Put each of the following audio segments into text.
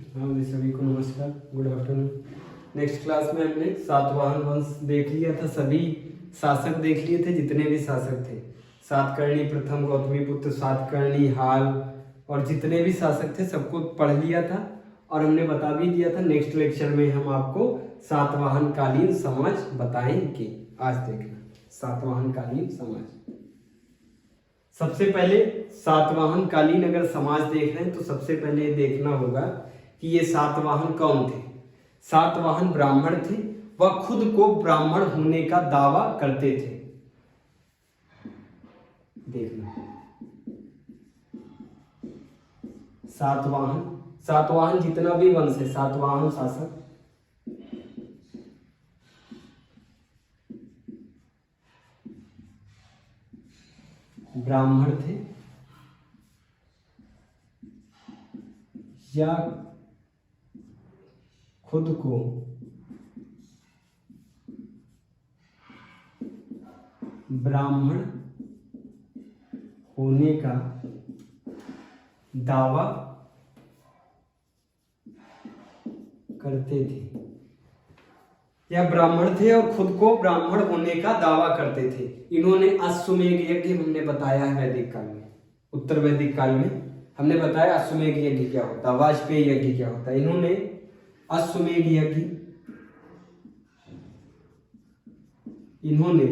हाँ जी, सभी को नमस्कार, गुड आफ्टरनून। नेक्स्ट क्लास में हमने सातवाहन वंश देख लिया था, सभी शासक देख लिए थे, जितने भी शासक थे। सातकर्णी प्रथम, गौतमीपुत्र, सातकर्णी, हाल और जितने भी शासक थे सबको पढ़ लिया था। और हमने बता भी दिया था नेक्स्ट लेक्चर में हम आपको सातवाहन कालीन समाज बताएंगे। आज देखना सातवाहन कालीन समाज। सबसे पहले सातवाहन कालीन अगर समाज देख रहे हैं तो सबसे पहले ये देखना होगा कि ये सातवाहन कौन थे। सातवाहन ब्राह्मण थे, वह खुद को ब्राह्मण होने का दावा करते थे। देखना सातवाहन, सातवाहन जितना भी वंश है, सातवाहन शासक ब्राह्मण थे या खुद को ब्राह्मण होने का दावा करते थे, या ब्राह्मण थे और खुद को ब्राह्मण होने का दावा करते थे। इन्होंने अश्वमेध यज्ञ हमने बताया है वैदिक काल में, उत्तर वैदिक काल में हमने बताया अश्वमेध यज्ञ क्या होता है, वाजपेयी यज्ञ क्या होता है। इन्होंने अश्वमेध यज्ञ, इन्होंने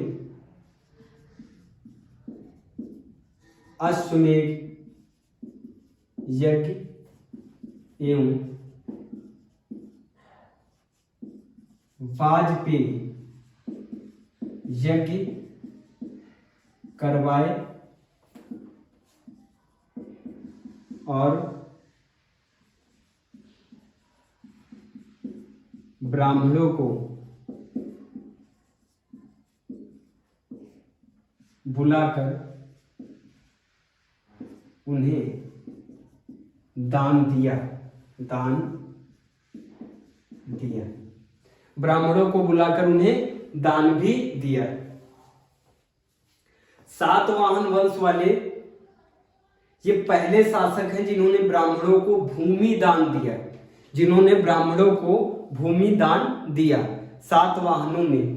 अश्वमेध यज्ञ एवं वाजपेयी यज्ञ करवाए और ब्राह्मणों को बुलाकर उन्हें दान दिया, दान दिया। ब्राह्मणों को बुलाकर उन्हें दान भी दिया। सातवाहन वंश वाले ये पहले शासक हैं जिन्होंने ब्राह्मणों को भूमि दान दिया, जिन्होंने ब्राह्मणों को भूमि दान दिया। सातवाहनों ने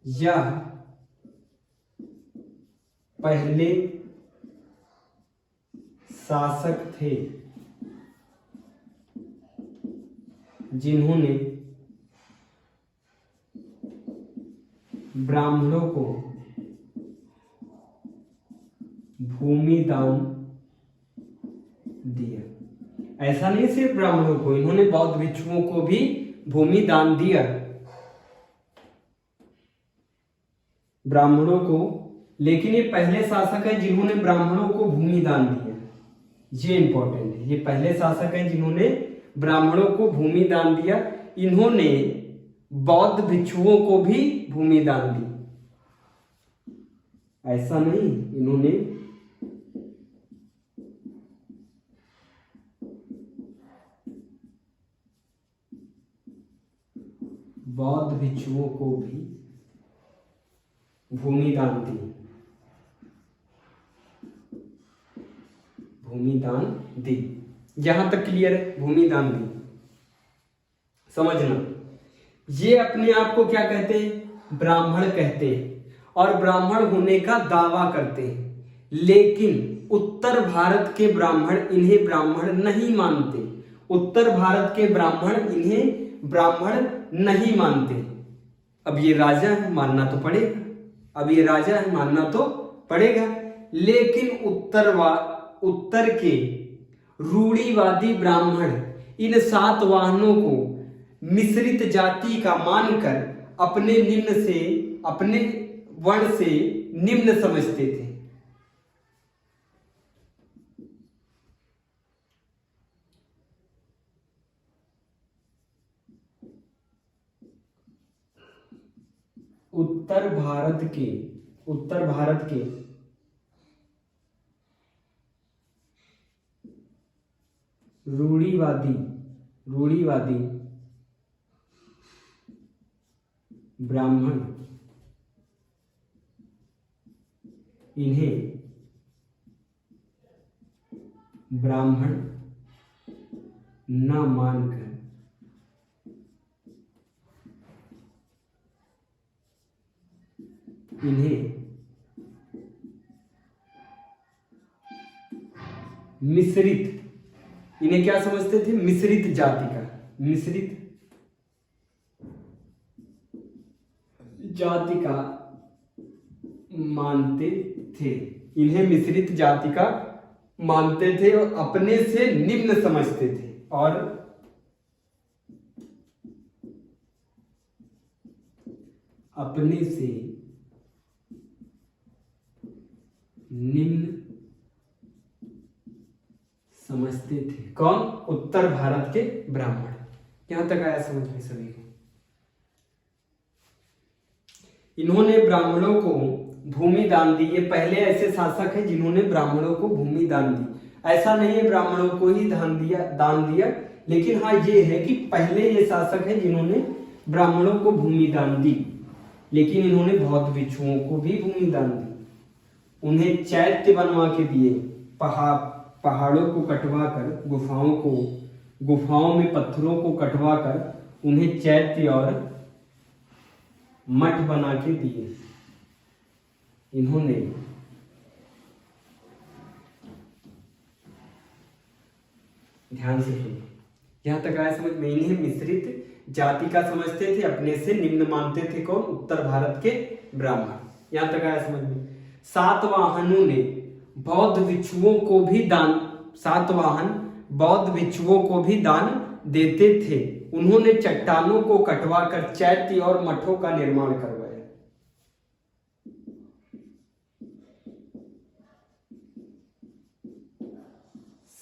यह पहले शासक थे जिन्होंने ब्राह्मणों को भूमि दान दिया। ऐसा नहीं सिर्फ ब्राह्मणों को, इन्होंने बौद्ध भिक्षुओं को भी भूमि दान दिया। ब्राह्मणों को, लेकिन ये पहले शासक हैं जिन्होंने ब्राह्मणों को भूमि दान दिया। ये इंपॉर्टेंट है, ये पहले शासक हैं जिन्होंने ब्राह्मणों को भूमि दान दिया। इन्होंने बौद्ध भिक्षुओं को भी भूमि दान दी। ऐसा नहीं, इन्होंने बौद्ध भिक्षुओं को भी भूमि दान दी, भूमि दान दी। यहां तक क्लियर है, भूमि दान दी। समझना, ये अपने आप को क्या कहते हैं? ब्राह्मण कहते हैं और ब्राह्मण होने का दावा करते हैं। लेकिन उत्तर भारत के ब्राह्मण इन्हें ब्राह्मण नहीं मानते। उत्तर भारत के ब्राह्मण इन्हें ब्राह्मण नहीं मानते। अब ये राजा है, मानना तो पड़ेगा। अब ये राजा है, मानना तो पड़ेगा। लेकिन उत्तर के रूढ़िवादी ब्राह्मण इन सातवाहनों को मिश्रित जाति का मानकर अपने वर्ण से निम्न समझते थे। उत्तर भारत के रूढ़िवादी ब्राह्मण इन्हें ब्राह्मण न मानकर इन्हें मिश्रित, इन्हें क्या समझते थे? मिश्रित जाति का, मिश्रित जाति का मानते थे। इन्हें मिश्रित जाति का मानते थे और अपने से निम्न समझते थे, और अपने से निम्न समझते थे। कौन? उत्तर भारत के ब्राह्मण। यहां तक आया समझ में सभी को? इन्होंने ब्राह्मणों को भूमि दान दी। ये पहले ऐसे शासक हैं जिन्होंने ब्राह्मणों को भूमि दान दी। ऐसा नहीं है ब्राह्मणों को ही दान दिया, लेकिन हाँ ये है कि पहले ये शासक हैं जिन्होंने ब्राह्मणों को भूमि दान दी, लेकिन इन्होंने बौद्ध भिक्षुओं को भी भूमि दान दी। उन्हें चैत्य बनवा के दिए, पहाड़ों को कटवा कर, गुफाओं में पत्थरों को कटवा कर उन्हें चैत्य और मठ बना के दिए। इन्होंने ध्यान से सुनो, यहां तक आया समझ में? इन्हें मिश्रित जाति का समझते थे, अपने से निम्न मानते थे। कौन? उत्तर भारत के ब्राह्मण। यहां तक आया समझ में? सातवाहनों ने बौद्ध भिक्षुओं को भी दान, सातवाहन बौद्ध भिक्षुओं को भी दान देते थे। उन्होंने चट्टानों को कटवाकर चैत्य और मठों का निर्माण करवाया।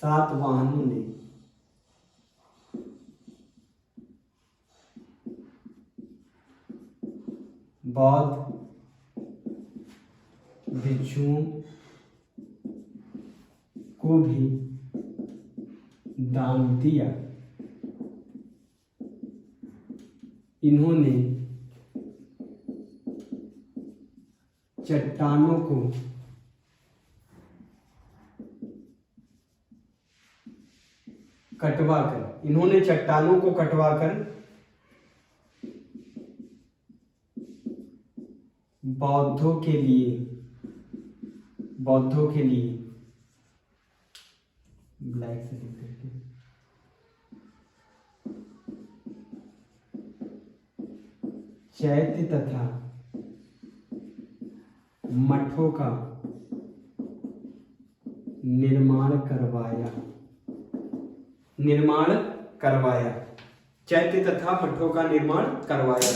सातवाहनों ने बौद्ध भिक्षुओं को भी दान दिया। इन्होंने चट्टानों को कटवाकर बौद्धों के लिए ब्लैक से लिख करके चैत्य तथा मठों का निर्माण करवाया। चैत्य तथा मठों का निर्माण करवाया।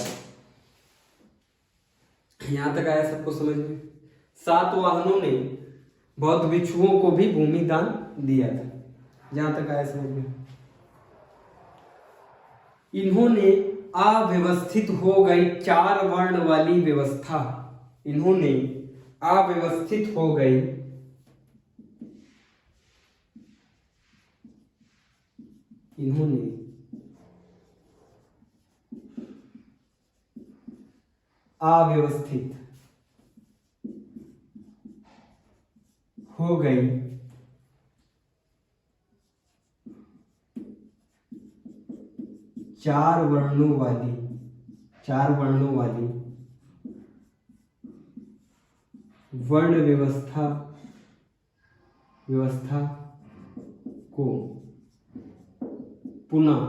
यहां तक आया सबको समझ में? सातवाहनों ने बौद्ध भिक्षुओं को भी भूमि दान दिया था। जहां तक आया समझ में? इन्होंने अव्यवस्थित हो गई 4 वर्ण वाली व्यवस्था। इन्होंने अव्यवस्थित हो गई अव्यवस्थित हो गई 4 वर्णों वाली वर्ण व्यवस्था को पुनः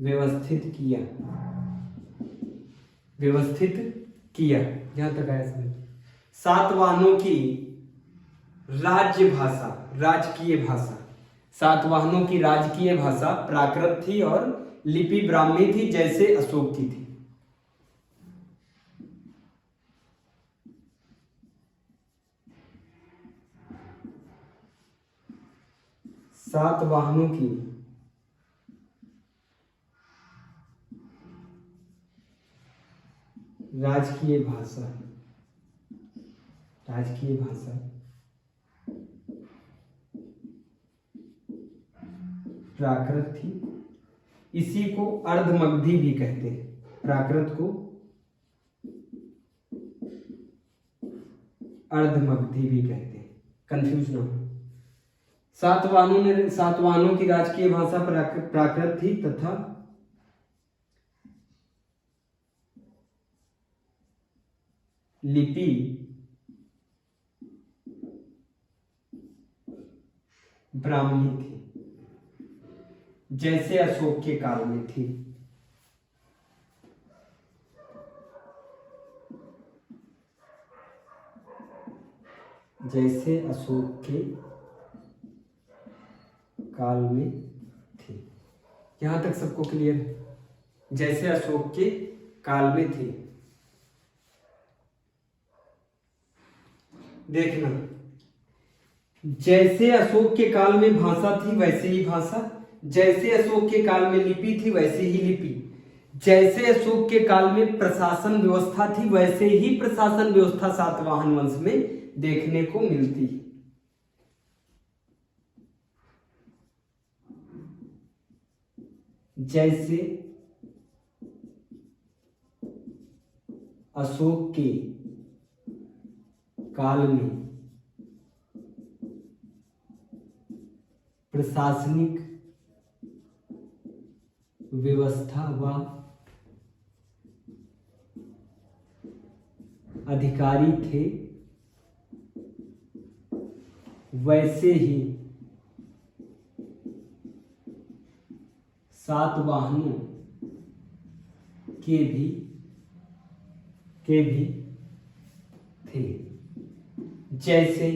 व्यवस्थित किया। जहां तक आया समझ। सातवाहनों की राजकीय भाषा सातवाहनों की राजकीय भाषा प्राकृत थी और लिपि ब्राह्मी थी, जैसे अशोक की थी। सातवाहनों की राजकीय भाषा प्राकृत थी। इसी को अर्धमगधी भी कहते हैं। प्राकृत को अर्धमगधी भी कहते हैं, कंफ्यूज ना हो। सातवाहनों की राजकीय भाषा प्राकृत थी तथा लिपि ब्राह्मी थी, जैसे अशोक के काल में थी। जैसे अशोक के काल में थी। यहां तक सबको क्लियर है? जैसे अशोक के काल में थी। देखना, जैसे अशोक के काल में भाषा थी वैसे ही भाषा, जैसे अशोक के काल में लिपि थी वैसे ही लिपि, जैसे अशोक के काल में प्रशासन व्यवस्था थी वैसे ही प्रशासन व्यवस्था सातवाहन वंश में देखने को मिलती है। जैसे अशोक के काल में प्रशासनिक व्यवस्था व अधिकारी थे वैसे ही सातवाहनों के भी थे। जैसे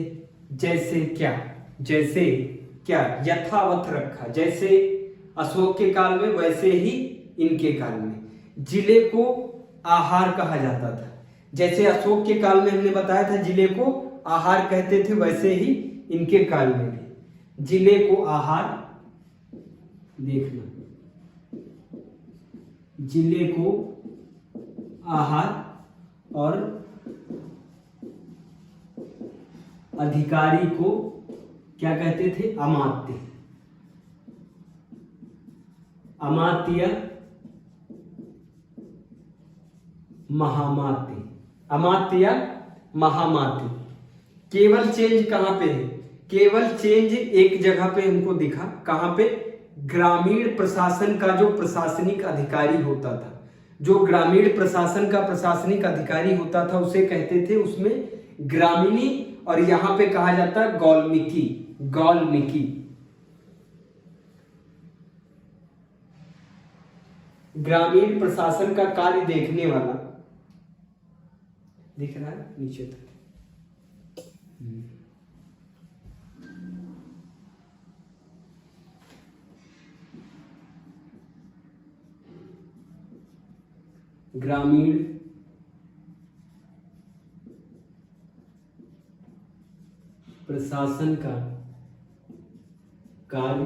जैसे क्या, जैसे क्या यथावत रखा, जैसे अशोक के काल में वैसे ही इनके काल में। जिले को आहार कहा जाता था, जैसे अशोक के काल में हमने बताया था जिले को आहार कहते थे वैसे ही इनके काल में भी जिले को आहार, देखना, जिले को आहार और अधिकारी को क्या कहते थे? अमात्य। अमात्य, महामात्य, अमात्य महामात्य। केवल चेंज कहां पे है? केवल चेंज एक जगह पे हमको दिखा, कहां पे? ग्रामीण प्रशासन का जो प्रशासनिक अधिकारी होता था, जो ग्रामीण प्रशासन का प्रशासनिक अधिकारी होता था उसे कहते थे उसमें ग्रामीणी, और यहां पे कहा जाता है गौल्मीकी। गौल्मीकी, ग्रामीण प्रशासन का कार्य देखने वाला। दिख रहा है नीचे तक? ग्रामीण प्रशासन का कार्य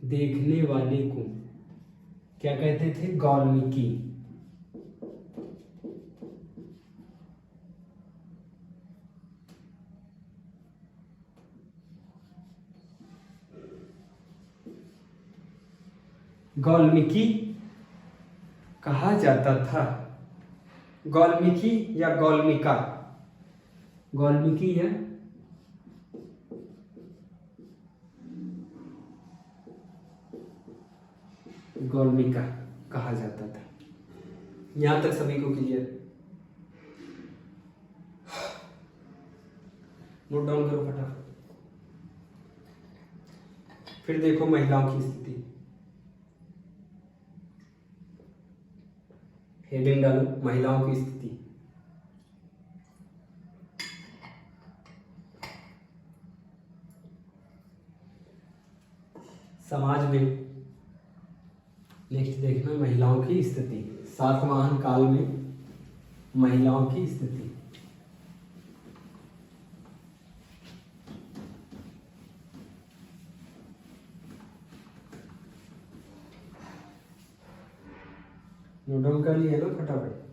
देखने वाले को क्या कहते थे? गौल्मीकी। गौल्मीकी कहा जाता था। गौल्मीकी या गौल्मिका, गौल्मीकी या गौल्मिका कहा जाता था। यहां तक सभी को क्लियर? नोट डाउन करो फटाफट। फिर देखो महिलाओं की स्थिति, हेडिंग डालो महिलाओं की स्थिति। समाज में नेक्स्ट देखना महिलाओं की स्थिति, सातवाहन काल में महिलाओं की स्थिति। नोट डाउन कर लिया ना फटाफट?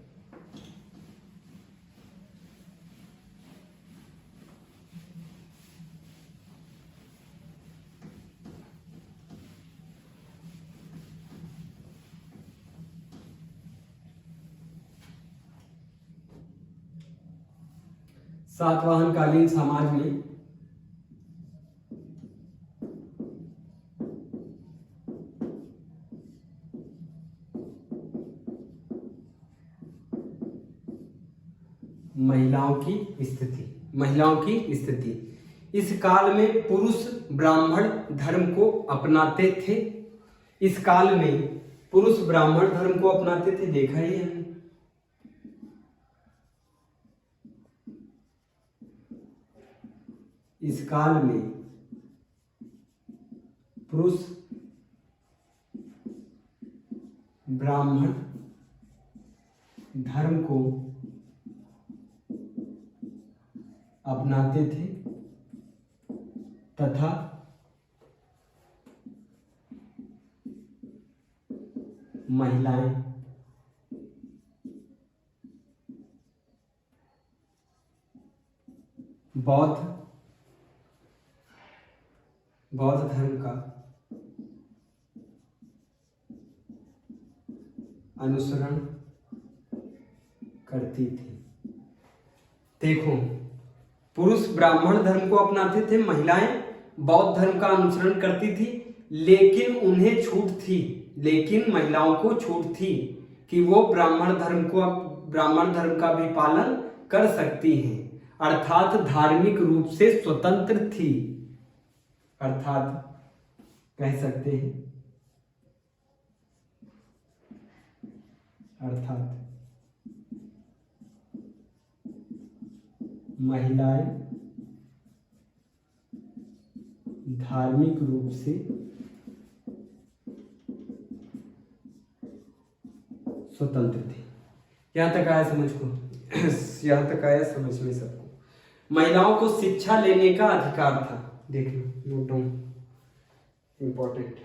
सातवाहनकालीन समाज में महिलाओं की स्थिति। इस काल में पुरुष ब्राह्मण धर्म को अपनाते थे। इस काल में पुरुष ब्राह्मण धर्म को अपनाते थे, देखा ही है। इस काल में पुरुष ब्राह्मण धर्म को अपनाते थे तथा महिलाएं बौद्ध धर्म का अनुसरण करती थी। देखो, पुरुष ब्राह्मण धर्म को अपनाते थे, महिलाएं बौद्ध धर्म का अनुसरण करती थी, लेकिन उन्हें छूट थी, लेकिन महिलाओं को छूट थी कि वो ब्राह्मण धर्म का भी पालन कर सकती हैं, अर्थात धार्मिक रूप से स्वतंत्र थी। अर्थात कह सकते हैं, अर्थात महिलाएं धार्मिक रूप से स्वतंत्र थे। यहां तक आया समझ को? यहां तक आया समझ में सबको? महिलाओं को शिक्षा लेने का अधिकार था। देखना, नोट डाउन, इंपॉर्टेंट।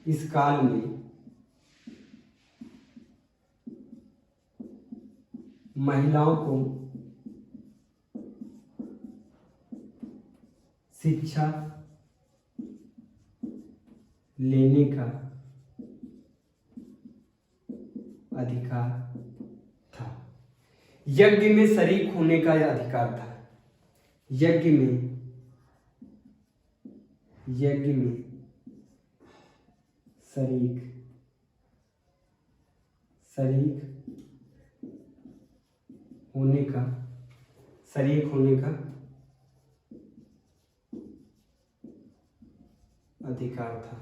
इस काल में महिलाओं को शिक्षा लेने का अधिकार था। यज्ञ में शरीक होने का अधिकार था। यज्ञ में शरीक होने का अधिकार था।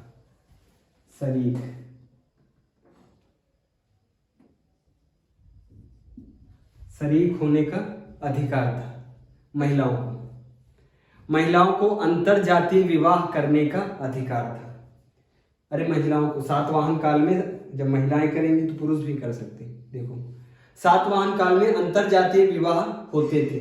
शरीक होने का अधिकार था महिलाओं को अंतर जातीय विवाह करने का अधिकार था। अरे, महिलाओं को सातवाहन काल में जब महिलाएं करेंगी तो पुरुष भी कर सकते हैं। देखो, सातवाहन काल में अंतर जातीय विवाह होते थे।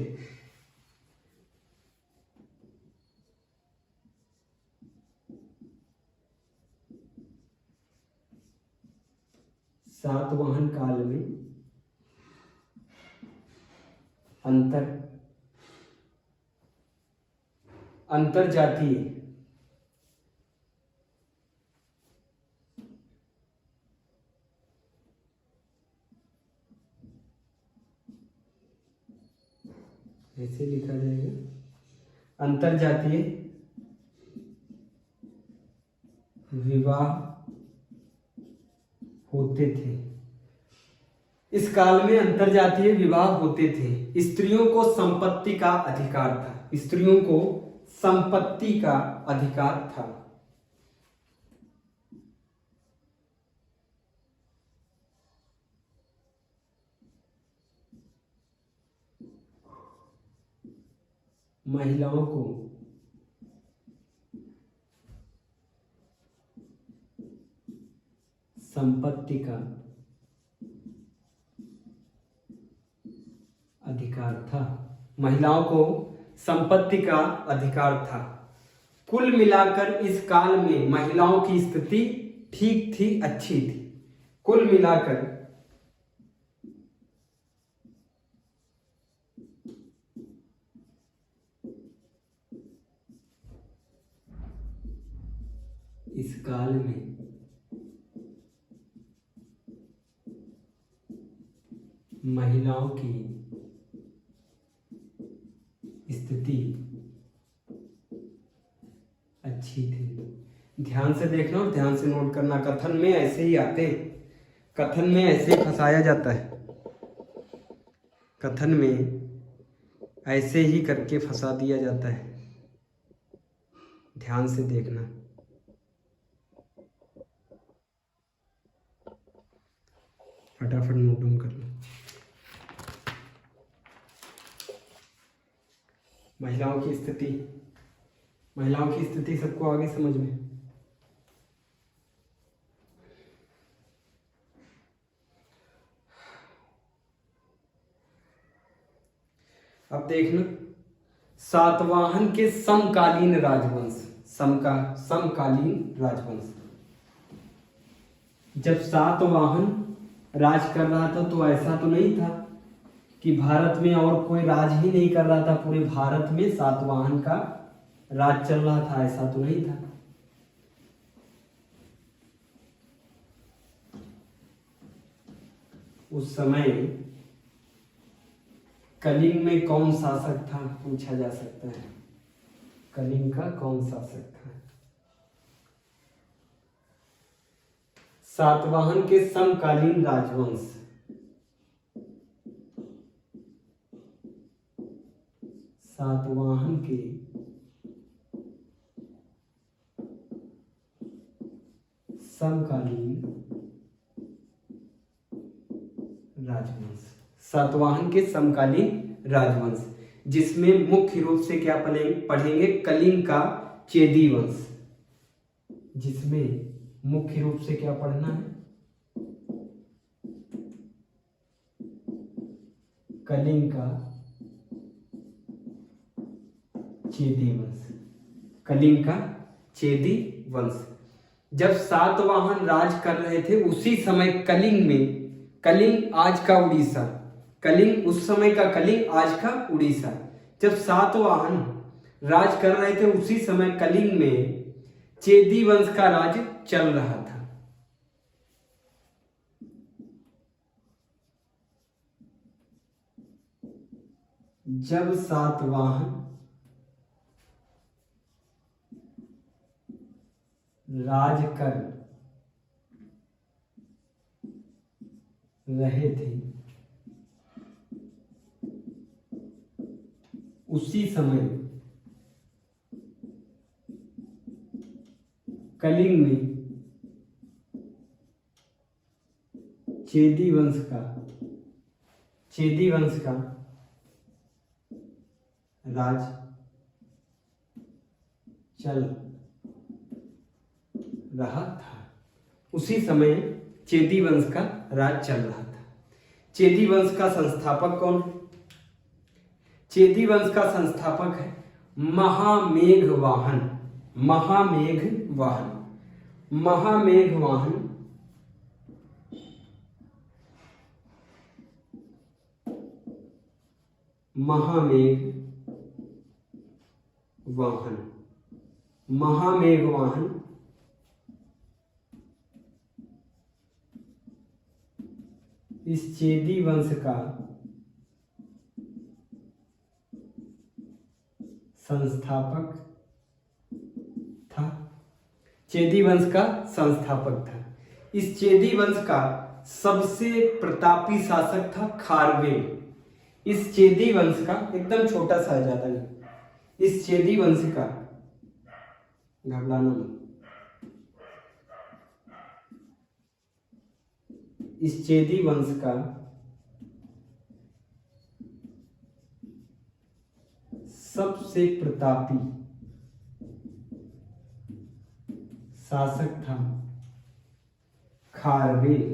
सातवाहन काल में अंतर जातीय ऐसे लिखा जाएगा, अंतर जातीय विवाह होते थे। इस काल में अंतरजातीय विवाह होते थे। स्त्रियों को संपत्ति का अधिकार था। स्त्रियों को संपत्ति का अधिकार था। महिलाओं को संपत्ति का अधिकार था। महिलाओं को संपत्ति का अधिकार था। कुल मिलाकर इस काल में महिलाओं की स्थिति ठीक थी, अच्छी थी। कुल मिलाकर इस काल में महिलाओं की स्थिति अच्छी थी। ध्यान से देखना और ध्यान से नोट करना। कथन में ऐसे ही आते, कथन में ऐसे फंसाया जाता है, कथन में ऐसे ही करके फंसा दिया जाता है। ध्यान से देखना। फटाफट नोट डाउन कर लो। महिलाओं की स्थिति, महिलाओं की स्थिति सबको आगे समझ में। अब देखना, सातवाहन के समकालीन राजवंश, समकालीन राजवंश। जब सातवाहन राज कर रहा था तो ऐसा तो नहीं था कि भारत में और कोई राज ही नहीं कर रहा था, पूरे भारत में सातवाहन का राज चल रहा था, ऐसा तो नहीं था। उस समय कलिंग में कौन शासक था पूछा जा सकता है। कलिंग का कौन शासक था? सातवाहन के समकालीन राजवंश, सातवाहन के समकालीन राजवंश, सातवाहन के समकालीन राजवंश, जिसमें मुख्य रूप से क्या पढ़ेंगे? कलिंग का चेदी वंश, जिसमें मुख्य रूप से क्या पढ़ना है? कलिंग का चेदी वंश, कलिंग का चेदी वंश। जब सातवाहन राज कर रहे थे उसी समय कलिंग में, कलिंग आज का उड़ीसा, कलिंग उस समय का कलिंग आज का उड़ीसा, जब सातवाहन राज कर रहे थे उसी समय कलिंग में चेदी वंश का राज चल रहा था। जब सातवाहन राज कर रहे थे उसी समय कलिंग में चेदी वंश का राज चल रहा था। उसी समय चेदी वंश का राज चल रहा था। चेदी वंश का संस्थापक कौन? चेदी वंश का संस्थापक है महामेघवाहन। महामेघवाहन, महामेघवाहन महामेघवाहन, महामेघवाहन इस चेदी वंश का संस्थापक था। चेदी वंश का संस्थापक था। इस चेदी वंश का सबसे प्रतापी शासक था खारवेल। इस चेदी वंश का एकदम छोटा सा ज्यादा नहीं, इस चेदी वंश का, घबराना मत, इस चेदी वंश का सबसे प्रतापी शासक था खारवेल।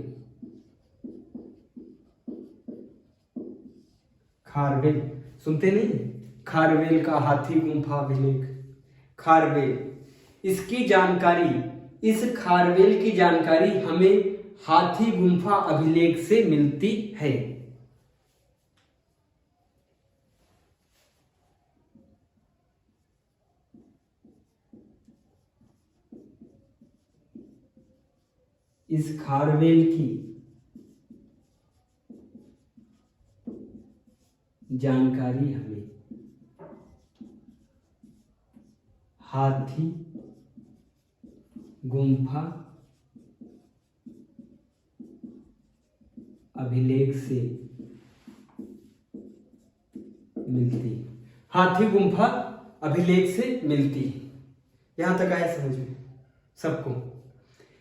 खारवेल सुनते नहीं? खारवेल का हाथी गुंफा अभिलेख, खारवेल। इसकी जानकारी, इस खारवेल की जानकारी हमें हाथी गुंफा अभिलेख से मिलती है। इस खारवेल की जानकारी हमें। हाथी गुम्फा अभिलेख से मिलती। हाथी गुम्फा अभिलेख से मिलती है। यहां तक आया समझ में सबको।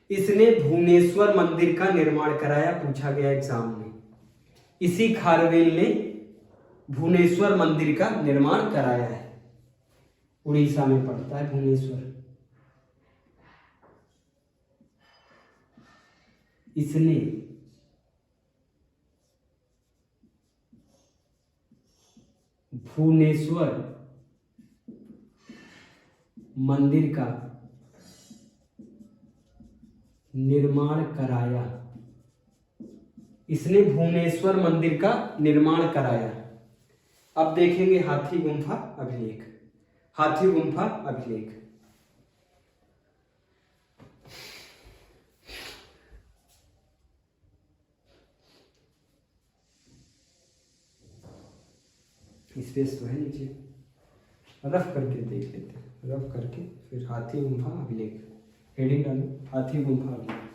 इसने भुवनेश्वर मंदिर का निर्माण कराया, पूछा गया एग्जाम में। इसी खारवेल ने भुवनेश्वर मंदिर का निर्माण कराया है। उड़ीसा में पड़ता है भुवनेश्वर। इसने भुवनेश्वर मंदिर का निर्माण कराया। इसने भुवनेश्वर मंदिर का निर्माण कराया। अब देखेंगे हाथी गुम्फा अभिलेख। हाथी गुम्फा अभिलेख स्पेस तो है नीचे, रफ करके देख लेते हैं। रफ करके फिर हाथी गुम्फा अभिलेख हेडिंग डालो, हाथी गुम्फा अभिलेख।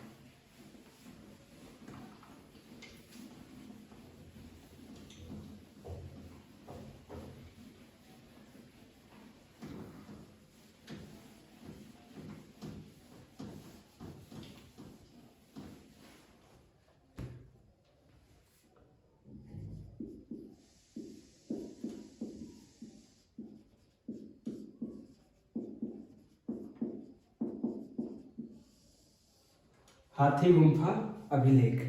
हाथी गुम्फा अभिलेख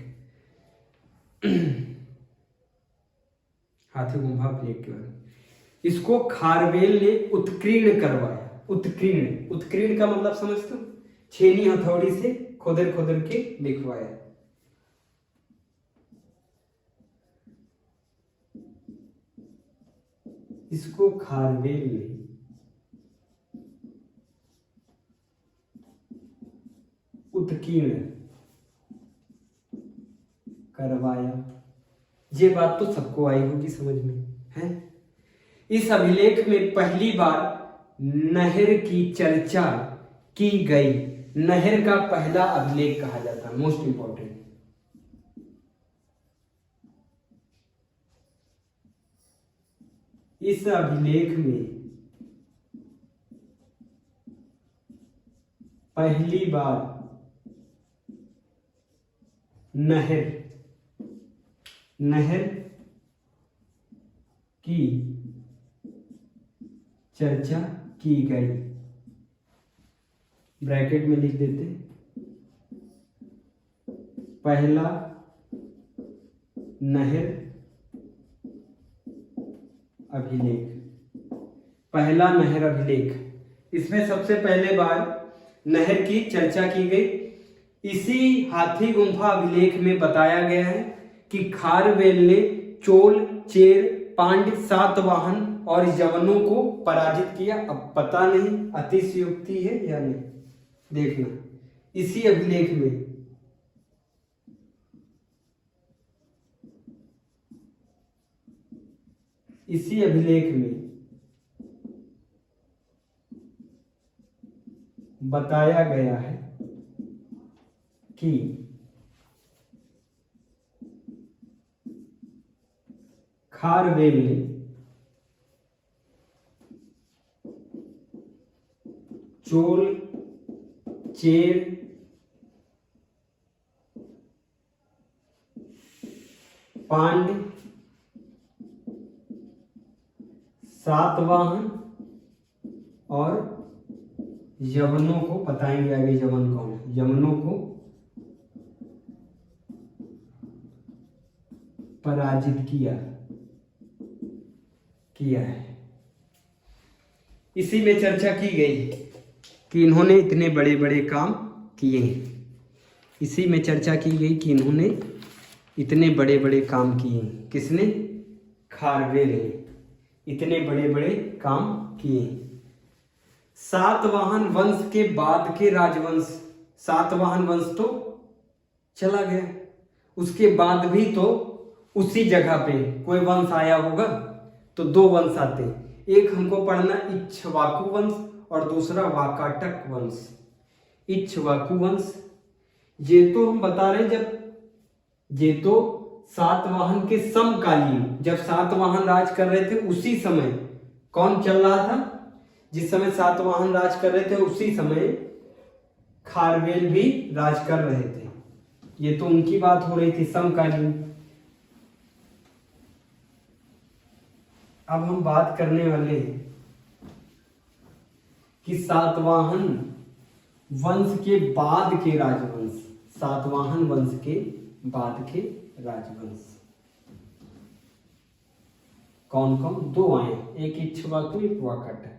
हाथी गुम्फा अभिलेख के बारे। इसको खारवेल ने उत्कीर्ण करवाया। उत्कीर्ण, उत्कीर्ण का मतलब समझते हो? छेनी हथौड़ी से खोदर खोदर के लिखवाया। इसको खारवेल ने उत्कीर्ण करवाया। ये बात तो सबको आई होगी समझ में, है? इस अभिलेख में पहली बार नहर की चर्चा की गई। नहर का पहला अभिलेख कहा जाता है, मोस्ट इंपॉर्टेंट। इस अभिलेख में पहली बार नहर की चर्चा की गई। ब्रैकेट में लिख देते, पहला नहर अभिलेख। पहला नहर अभिलेख, इसमें सबसे पहले बार नहर की चर्चा की गई। इसी हाथी गुम्फा अभिलेख में बताया गया है कि खारवेल ने चोल, चेर, पांड्य, सातवाहन और यवनों को पराजित किया। अब पता नहीं अतिशयोक्ति है या नहीं, देखना। इसी अभिलेख में बताया गया है कि खारवेल ने चोल, चेर, पांड्य, सातवाहन और यवनों को, बताएंगे आगे यवन कौन है, यवनों को पराजित किया है। इसी में चर्चा की गई कि इन्होंने इतने बड़े बड़े काम किए हैं। इसी में चर्चा की गई कि इन्होंने इतने बड़े बड़े काम किए हैं। किसने? खारवेल ने इतने बड़े बड़े काम किए हैं। सातवाहन वंश के बाद के राजवंश, सातवाहन वंश तो चला गया, उसके बाद भी तो उसी जगह पे कोई वंश आया होगा। तो दो वंश आते हैं, एक हमको पढ़ना इक्ष्वाकु वंश और दूसरा वाकाटक वंश। इक्ष्वाकु वंश ये तो हम बता रहे ये तो सातवाहन के समकालीन, जब सातवाहन राज कर रहे थे उसी समय कौन चल रहा था, जिस समय सातवाहन राज कर रहे थे उसी समय खारवेल भी राज कर रहे थे। ये तो उनकी बात हो रही थी समकालीन। अब हम बात करने वाले हैं कि सातवाहन वंश के बाद के राजवंश, सातवाहन वंश के बाद के राजवंश कौन कौन, दो आए, एक इक्ष्वाकु एक वाकाटक।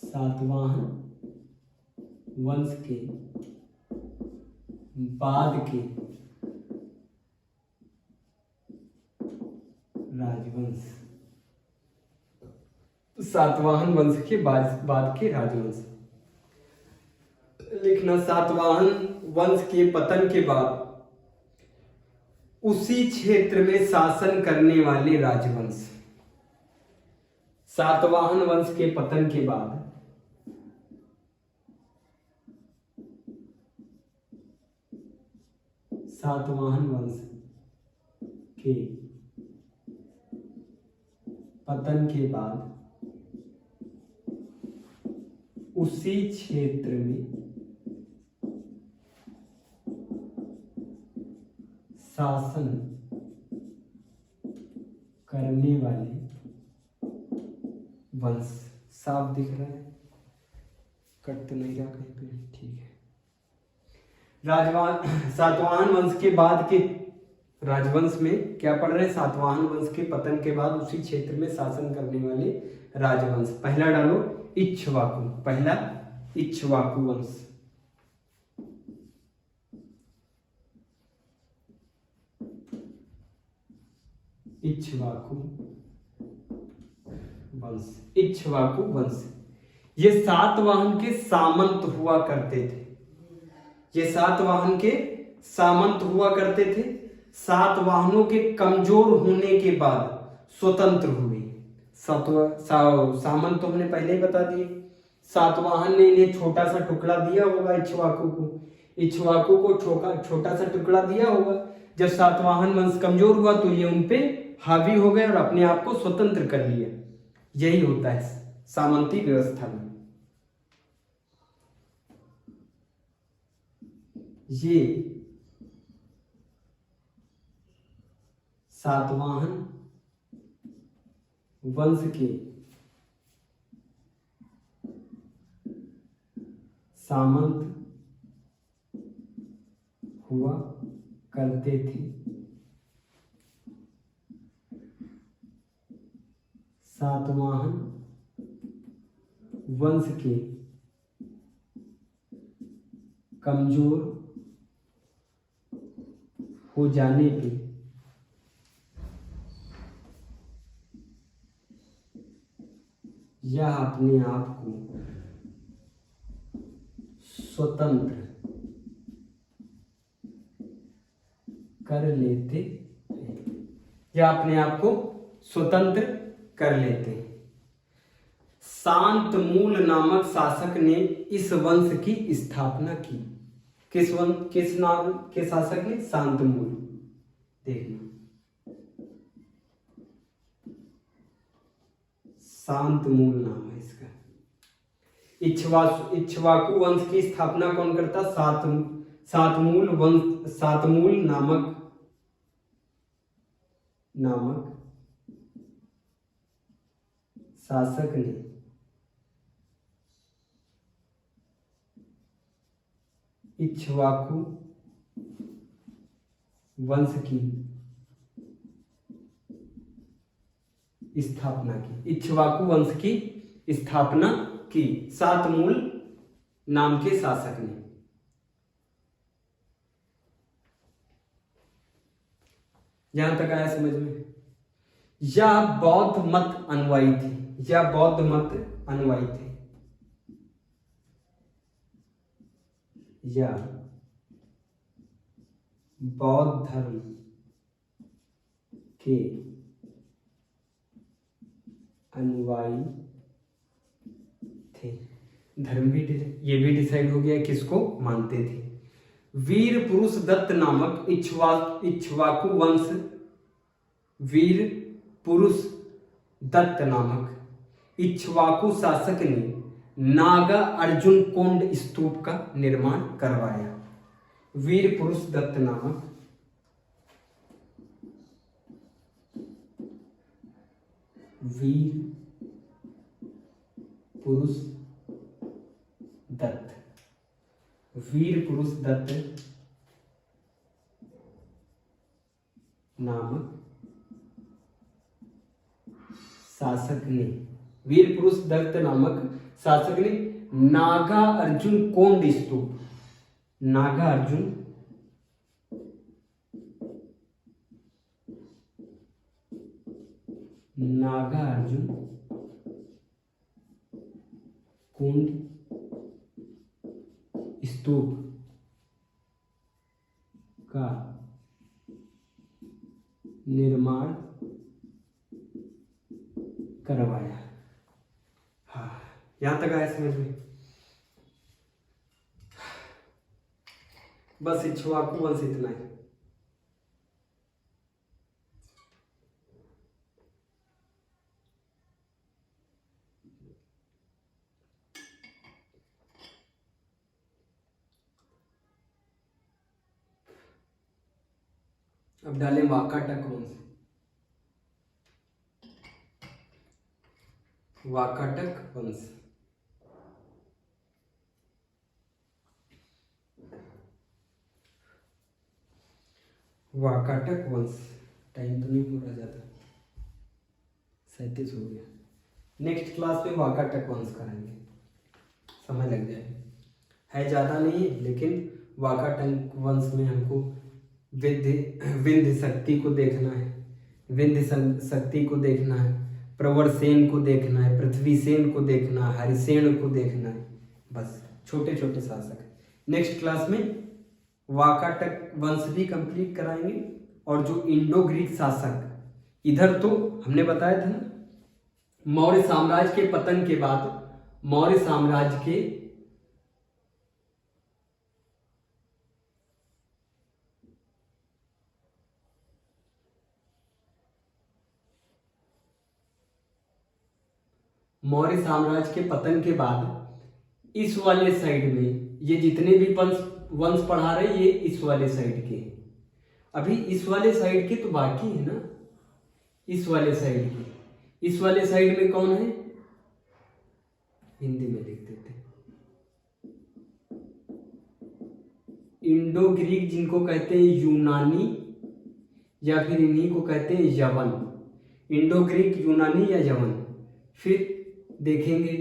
सातवाहन वंश के बाद के राजवंश, सातवाहन वंश के बाद के राजवंश लिखना। सातवाहन वंश के पतन के बाद उसी क्षेत्र में शासन करने वाले राजवंश। सातवाहन वंश के पतन के बाद सातवाहन वंश के पतन के बाद उसी क्षेत्र में शासन करने वाले वंश। साफ दिख रहा है, कट तो नहीं रहा कहीं पे, ठीक है। सातवाहन वंश के बाद के राजवंश में क्या पढ़ रहे हैं, सातवाहन वंश के पतन के बाद उसी क्षेत्र में शासन करने वाले राजवंश। पहला डालो इक्ष्वाकु, पहला इक्ष्वाकु वंश। इक्ष्वाकु वंश, इक्ष्वाकु वंश ये सातवाहन के सामंत हुआ करते थे। ये सातवाहन के सामंत हुआ करते थे। सातवाहनों के कमजोर होने के बाद स्वतंत्र हुए। सामंत तो हमने पहले ही बता दिए। सातवाहन ने इन्हें छोटा सा टुकड़ा दिया होगा इक्ष्वाकु को, इक्ष्वाकु को छोटा सा टुकड़ा दिया होगा। जब सातवाहन वंश कमजोर हुआ तो ये उनपे हावी हो गए और अपने आप को स्वतंत्र कर लिया। यही होता है सामंती व्यवस्था में। ये सातवाहन वंश के सामंत हुआ करते थे। सातवाहन वंश के कमजोर हो जाने पे यह अपने आप को स्वतंत्र कर लेते हैं, या अपने आप को स्वतंत्र कर लेते हैं। शांतमूल नामक शासक ने इस वंश की स्थापना की। किस नाम के शासक ने? शांतमूल। देखना, शांतमूल नाम है इसका। इक्ष्वाकु वंश की स्थापना कौन करता? सातमूल नामक शासक ने इक्ष्वाकु वंश की स्थापना की। इक्ष्वाकु वंश की स्थापना की सातमूल नाम के शासक ने। यहां तक आया समझ में? यह बौद्ध मत अनुयायी थे। यह बौद्ध मत अनुयायी थे। यह बौद्ध धर्म के अनुयायी थे। धर्म भी ये भी डिसाइड हो गया किसको मानते थे। वीर पुरुष दत्त नामक इक्ष्वाकु वंश, वीर पुरुष दत्त नामक इक्ष्वाकु शासक ने नागा अर्जुन कोंड स्तूप का निर्माण करवाया। वीर पुरुष दत्त नामक वीर पुरुष दत्त, वीर पुरुष दत्त नामक शासक ने, वीर पुरुष दत्त नामक शासक ने नागा अर्जुन कोंड स्तूप, नागा अर्जुन कोंड स्तूप का निर्माण करवाया। हाँ, यहां तक आया समझ में। बस इक्ष्वाकु वंश इतना है। अब डालें वाकाटक वंश। वाकाटक वंश, वाकाटक वंश। टाइम तो नहीं पूरा जाता, 37 हो गया। नेक्स्ट क्लास में वाकाटक वंश कराएंगे, समय लग जाएगा, है ज़्यादा नहीं लेकिन वाकाटक वंश में हमको विंध्य शक्ति को देखना है, विंध्य शक्ति को देखना है, प्रवर सेन को देखना है, पृथ्वी सेन को देखना है, हरिसेन को देखना है। बस छोटे छोटे शासक। नेक्स्ट क्लास में वाकाटक वंश भी कंप्लीट कराएंगे। और जो इंडो ग्रीक शासक, इधर तो हमने बताया था ना, मौर्य साम्राज्य के पतन के बाद मौर्य साम्राज्य के पतन के बाद इस वाले साइड में ये जितने भी वंश पढ़ा रहे ये इस वाले साइड के, अभी इस वाले साइड के तो बाकी है ना, इस वाले साइड के, इस वाले साइड में कौन है, हिंदी में लिख देते, इंडो ग्रीक जिनको कहते हैं यूनानी, या फिर इन्हीं को कहते हैं यवन। इंडो ग्रीक, यूनानी या यवन। फिर देखेंगे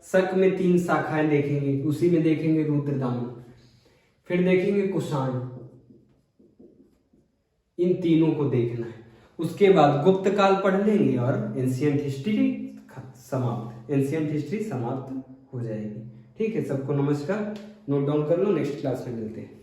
शक में 3 शाखाएं देखेंगे, उसी में देखेंगे रुद्रदामन। फिर देखेंगे कुषाण, इन तीनों को देखना है। उसके बाद गुप्त काल पढ़ लेंगे और एंशिएंट हिस्ट्री समाप्त, एंशिएंट हिस्ट्री समाप्त हो जाएगी। ठीक है, सबको नमस्कार, नोट डाउन कर लो, नेक्स्ट क्लास में मिलते हैं।